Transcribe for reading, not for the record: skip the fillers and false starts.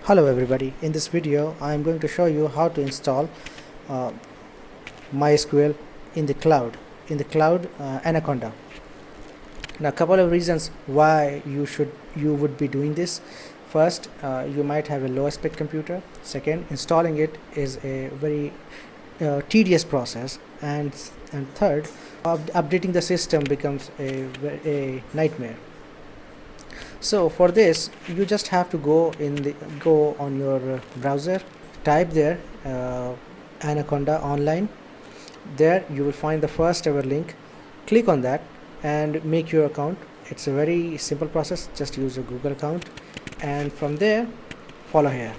Hello everybody, in this video I am going to show you how to install uh, MySQL in the cloud Anaconda. Now a couple of reasons why you would be doing this. First, you might have a low spec computer. Second, installing it is a very tedious process, and third, updating the system becomes a nightmare. So for this, you just have to go on your browser, type there Anaconda online. There you will find the first ever link. Click on that and make your account. It's a very simple process. Just use a Google account, and from there follow here.